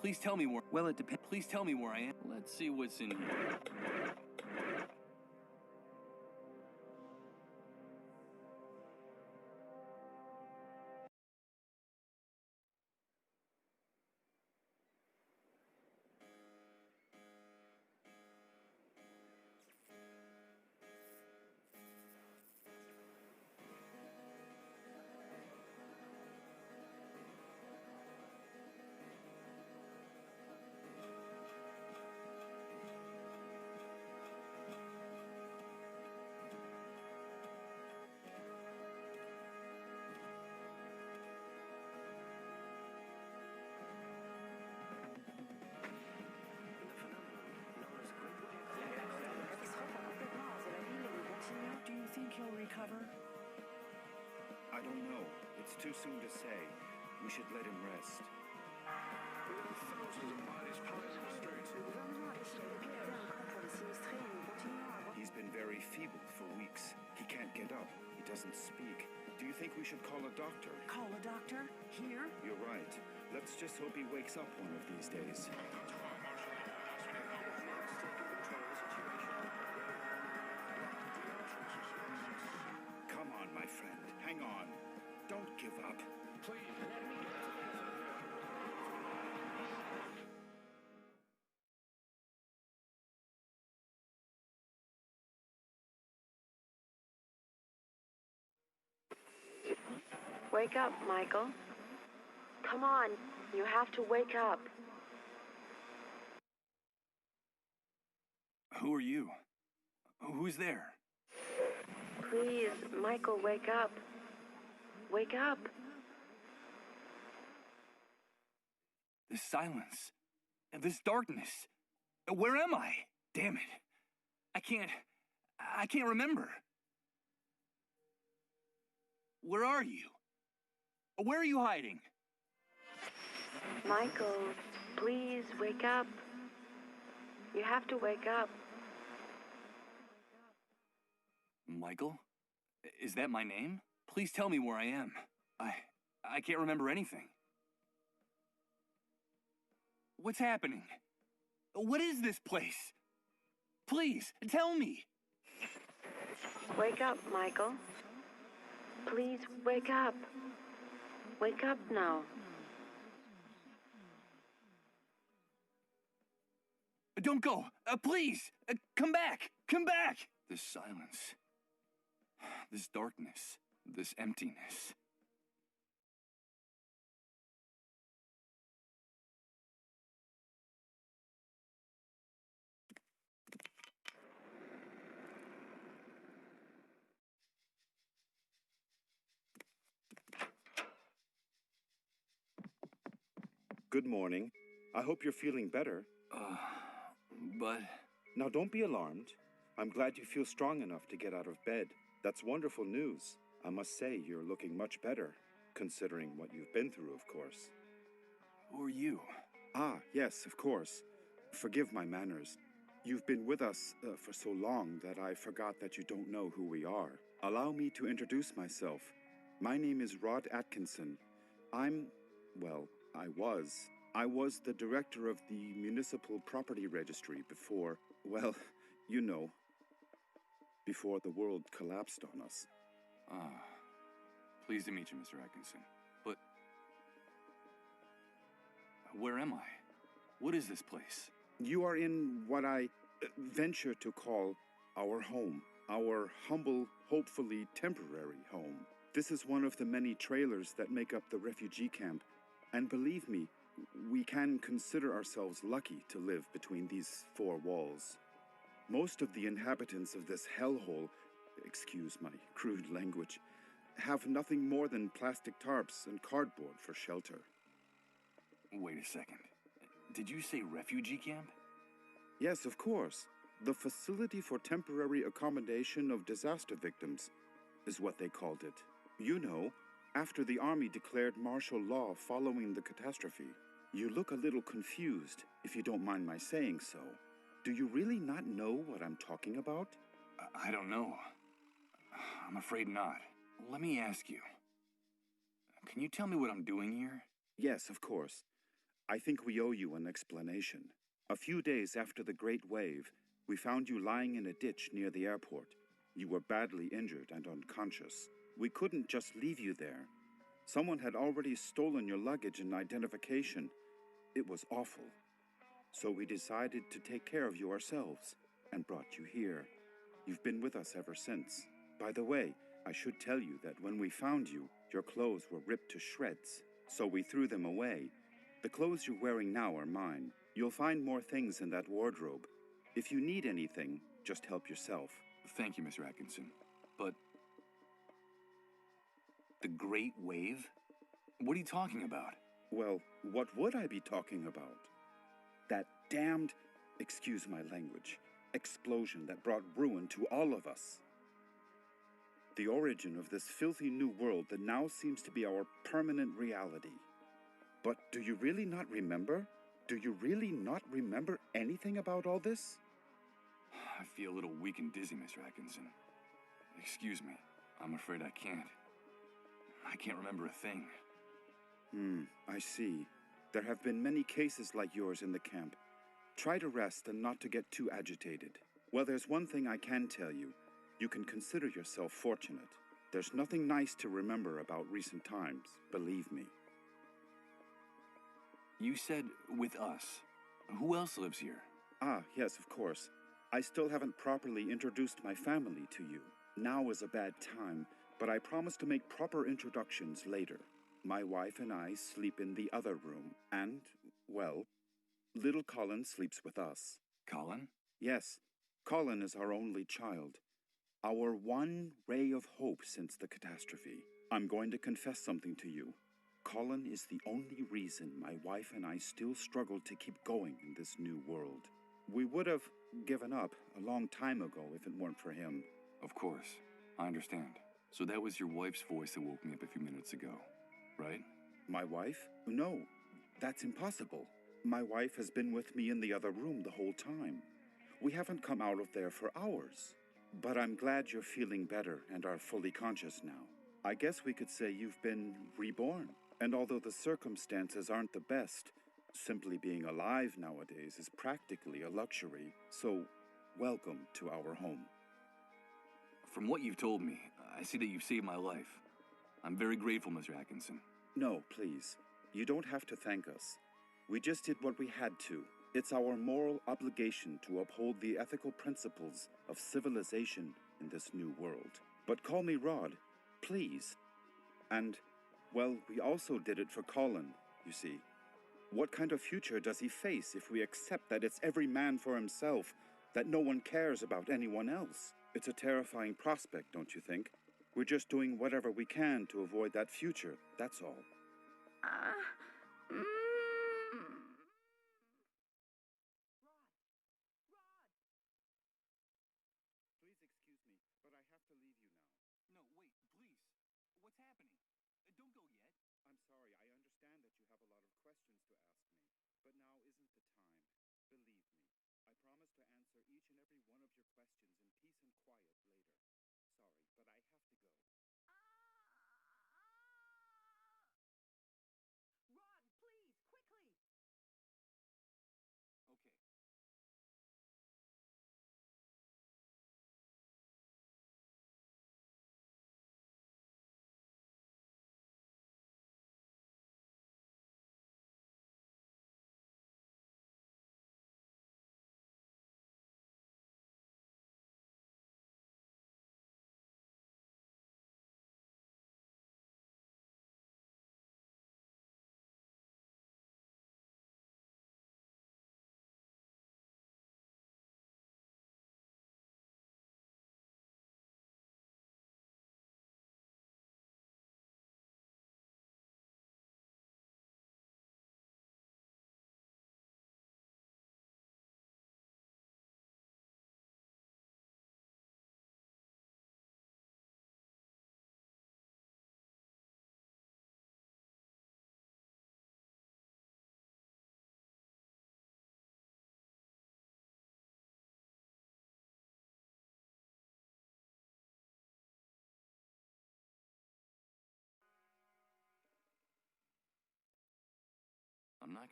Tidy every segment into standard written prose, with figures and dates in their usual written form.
Please tell me where. Well, it depends. Please tell me where I am. Let's see what's in here. Do you think he'll recover? I don't know. It's too soon to say. We should let him rest. He's been very feeble for weeks. He can't get up. He doesn't speak. Do you think we should call a doctor? Call a doctor? Here? You're right. Let's just hope he wakes up one of these days. Come on, my friend. Hang on. Don't give up. Please, let me... Wake up, Michael. Come on, you have to wake up. Who are you? Who's there? Please, Michael, wake up. Wake up. This silence. This darkness. Where am I? Damn it. I can't remember. Where are you? Where are you hiding? Michael, please wake up. You have to wake up. Michael? Is that my name? Please tell me where I am. I can't remember anything. What's happening? What is this place? Please, tell me. Wake up, Michael. Please wake up. Wake up now. Don't go. Please. Come back. Come back. This silence. This darkness. This emptiness. Good morning. I hope you're feeling better. But... Now, don't be alarmed. I'm glad you feel strong enough to get out of bed. That's wonderful news. I must say, you're looking much better, considering what you've been through, of course. Who are you? Ah, yes, of course. Forgive my manners. You've been with us for so long that I forgot that you don't know who we are. Allow me to introduce myself. My name is Rod Atkinson. I was the director of the Municipal Property Registry before, well, you know, before the world collapsed on us. Pleased to meet you, Mr. Atkinson. But where am I? What is this place? You are in what I venture to call our home. Our humble, hopefully temporary home. This is one of the many trailers that make up the refugee camp. And believe me, we can consider ourselves lucky to live between these four walls. Most of the inhabitants of this hellhole, excuse my crude language, have nothing more than plastic tarps and cardboard for shelter. Wait a second. Did you say refugee camp? Yes, of course. The Facility for Temporary Accommodation of Disaster Victims is what they called it. You know, after the army declared martial law following the catastrophe. You look a little confused, if you don't mind my saying so. Do you really not know what I'm talking about? I don't know. I'm afraid not. Let me ask you. Can you tell me what I'm doing here? Yes, of course. I think we owe you an explanation. A few days after the Great Wave, we found you lying in a ditch near the airport. You were badly injured and unconscious. We couldn't just leave you there. Someone had already stolen your luggage and identification. It was awful. So we decided to take care of you ourselves and brought you here. You've been with us ever since. By the way, I should tell you that when we found you, your clothes were ripped to shreds, so we threw them away. The clothes you're wearing now are mine. You'll find more things in that wardrobe. If you need anything, just help yourself. Thank you, Mr. Atkinson. But the Great Wave? What are you talking about? Well, what would I be talking about? That damned, excuse my language, explosion that brought ruin to all of us. The origin of this filthy new world that now seems to be our permanent reality. But do you really not remember? Do you really not remember anything about all this? I feel a little weak and dizzy, Mr. Atkinson. Excuse me. I'm afraid I can't. I can't remember a thing. I see. There have been many cases like yours in the camp. Try to rest and not to get too agitated. Well, there's one thing I can tell you. You can consider yourself fortunate. There's nothing nice to remember about recent times, believe me. You said with us. Who else lives here? Ah, yes, of course. I still haven't properly introduced my family to you. Now is a bad time, but I promise to make proper introductions later. My wife and I sleep in the other room, and, well, little Colin sleeps with us. Colin? Yes, Colin is our only child. Our one ray of hope since the catastrophe. I'm going to confess something to you. Colin is the only reason my wife and I still struggle to keep going in this new world. We would have given up a long time ago if it weren't for him. Of course. I understand. So that was your wife's voice that woke me up a few minutes ago, right? My wife? No, that's impossible. My wife has been with me in the other room the whole time. We haven't come out of there for hours. But I'm glad you're feeling better and are fully conscious now. I guess we could say you've been reborn. And although the circumstances aren't the best, simply being alive nowadays is practically a luxury. So, welcome to our home. From what you've told me, I see that you've saved my life. I'm very grateful, Mr. Atkinson. No, please. You don't have to thank us. We just did what we had to. It's our moral obligation to uphold the ethical principles of civilization in this new world. But call me Rod, please. And, well, we also did it for Colin, you see. What kind of future does he face if we accept that it's every man for himself, that no one cares about anyone else? It's a terrifying prospect, don't you think? We're just doing whatever we can to avoid that future, that's all. Please excuse me, but I have to leave you now. No, wait, please. What's happening? Don't go yet. I'm sorry, I understand that you have a lot of questions to ask me, but now isn't the time. Believe me, I promise to answer each and every one of your questions in peace and quiet later. Sorry, but I have to go.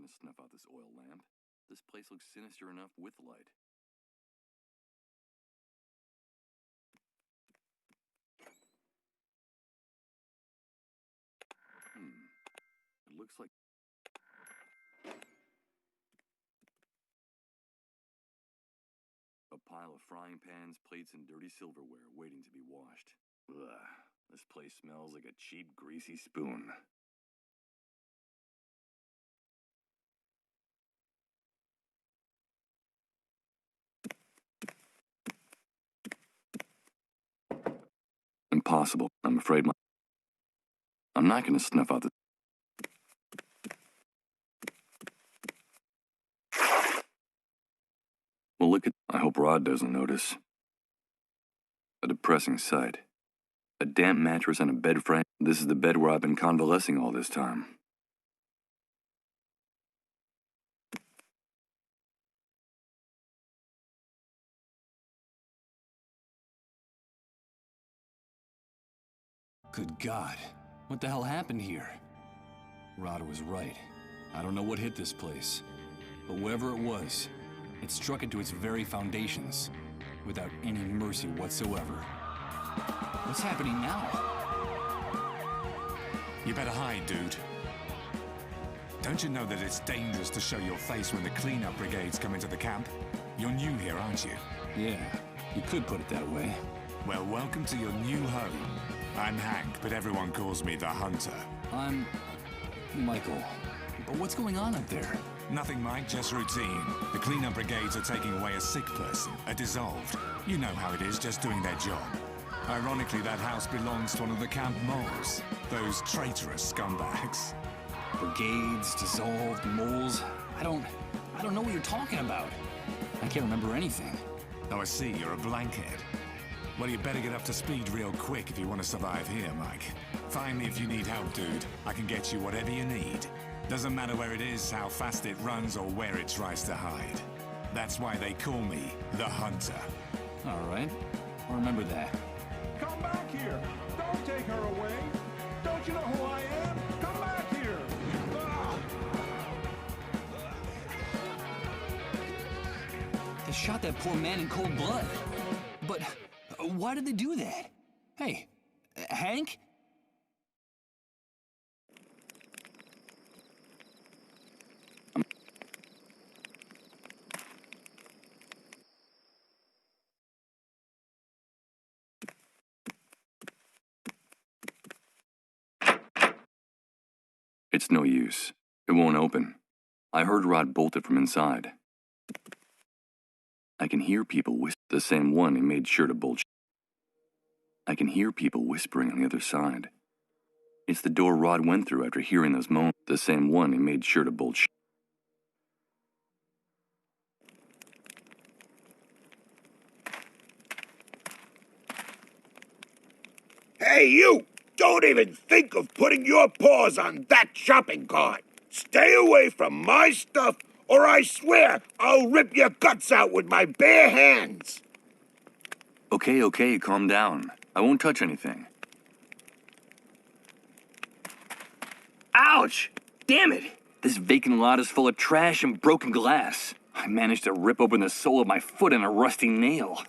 gonna snuff out this oil lamp. This place looks sinister enough with light. It looks like... a pile of frying pans, plates, and dirty silverware waiting to be washed. Ugh, this place smells like a cheap, greasy spoon. Impossible. I'm afraid I'm not gonna snuff out the... Well, look at... I hope Rod doesn't notice. A depressing sight. A damp mattress and a bed frame. This is the bed where I've been convalescing all this time. Good God. What the hell happened here? Rod was right. I don't know what hit this place. But whatever it was, it struck into its very foundations, without any mercy whatsoever. What's happening now? You better hide, dude. Don't you know that it's dangerous to show your face when the cleanup brigades come into the camp? You're new here, aren't you? Yeah, you could put it that way. Well, welcome to your new home. I'm Hank, but everyone calls me the Hunter. I'm... Michael. But what's going on up there? Nothing, Mike, just routine. The cleanup brigades are taking away a sick person, a dissolved. You know how it is, just doing their job. Ironically, that house belongs to one of the camp moles. Those traitorous scumbags. Brigades, dissolved, moles. I don't know what you're talking about. I can't remember anything. Oh, I see, you're a blankhead. Well, you better get up to speed real quick if you want to survive here, Mike. Find me if you need help, dude. I can get you whatever you need. Doesn't matter where it is, how fast it runs, or where it tries to hide. That's why they call me the Hunter. All right. I'll remember that. Come back here! Don't take her away! Don't you know who I am? Come back here! Ah! They shot that poor man in cold blood. But why did they do that? Hey, Hank? It's no use. It won't open. I heard Rod bolt it from inside. I can hear people whisper. The same one he made sure to bolt. I can hear people whispering on the other side. It's the door Rod went through after hearing those moans. The same one he made sure to bolt. Hey, you! Don't even think of putting your paws on that shopping cart! Stay away from my stuff, or I swear I'll rip your guts out with my bare hands! Okay, calm down. I won't touch anything. Ouch! Damn it! This vacant lot is full of trash and broken glass. I managed to rip open the sole of my foot and a rusty nail.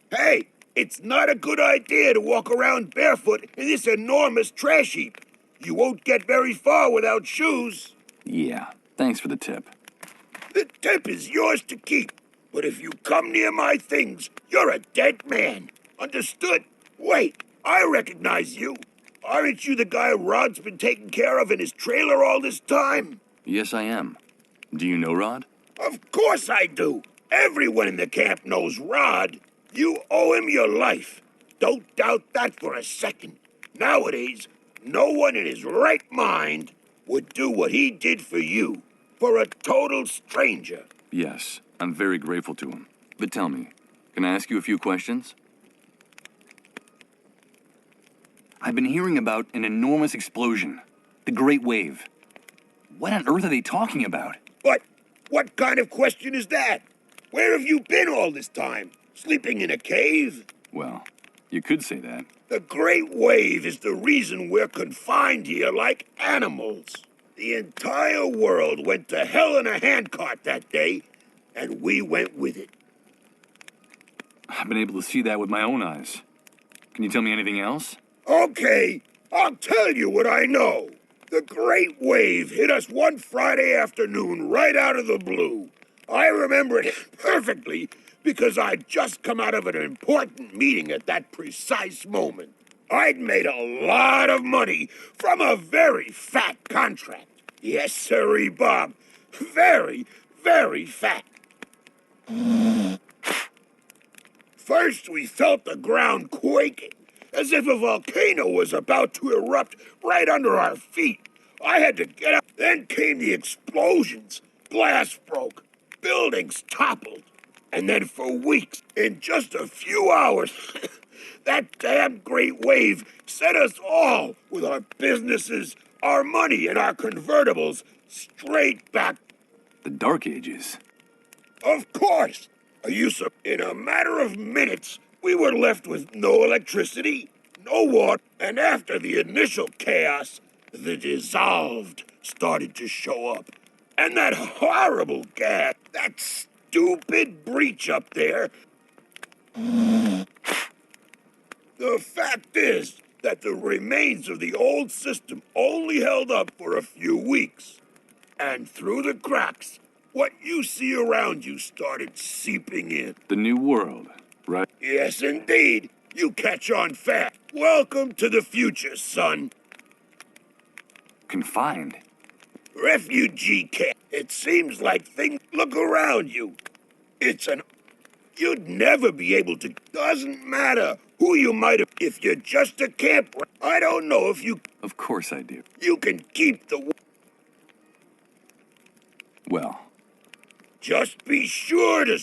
Hey! It's not a good idea to walk around barefoot in this enormous trash heap. You won't get very far without shoes. Yeah, thanks for the tip. The tip is yours to keep. But if you come near my things, you're a dead man. Understood? Wait, I recognize you. Aren't you the guy Rod's been taking care of in his trailer all this time? Yes, I am. Do you know Rod? Of course I do. Everyone in the camp knows Rod. You owe him your life. Don't doubt that for a second. Nowadays, no one in his right mind would do what he did for you, for a total stranger. Yes, I'm very grateful to him. But tell me, can I ask you a few questions? I've been hearing about an enormous explosion. The Great Wave. What on earth are they talking about? What kind of question is that? Where have you been all this time? Sleeping in a cave? Well, you could say that. The Great Wave is the reason we're confined here like animals. The entire world went to hell in a handcart that day, and we went with it. I've been able to see that with my own eyes. Can you tell me anything else? Okay, I'll tell you what I know. The Great Wave hit us one Friday afternoon right out of the blue. I remember it perfectly because I'd just come out of an important meeting at that precise moment. I'd made a lot of money from a very fat contract. Yes, sirree, Bob. Very, very fat. First, we felt the ground quaking, as if a volcano was about to erupt right under our feet. I had to get up. Then came the explosions. Glass broke. Buildings toppled. And then for weeks, in just a few hours, that damn great wave set us all, with our businesses, our money, and our convertibles, straight back. The Dark Ages. Of course! In a matter of minutes, we were left with no electricity, no water, and after the initial chaos, the dissolved started to show up. And that horrible gas, that stupid breach up there. The fact is that the remains of the old system only held up for a few weeks. And through the cracks, what you see around you started seeping in. The new world, right? Yes, indeed. You catch on fast. Welcome to the future, son. Confined? Refugee camp. It seems like things. Look around you. You'd never be able to. Doesn't matter who you might have. If you're just a camper, I don't know if you. Of course I do. You can keep the. Well, Just be sure to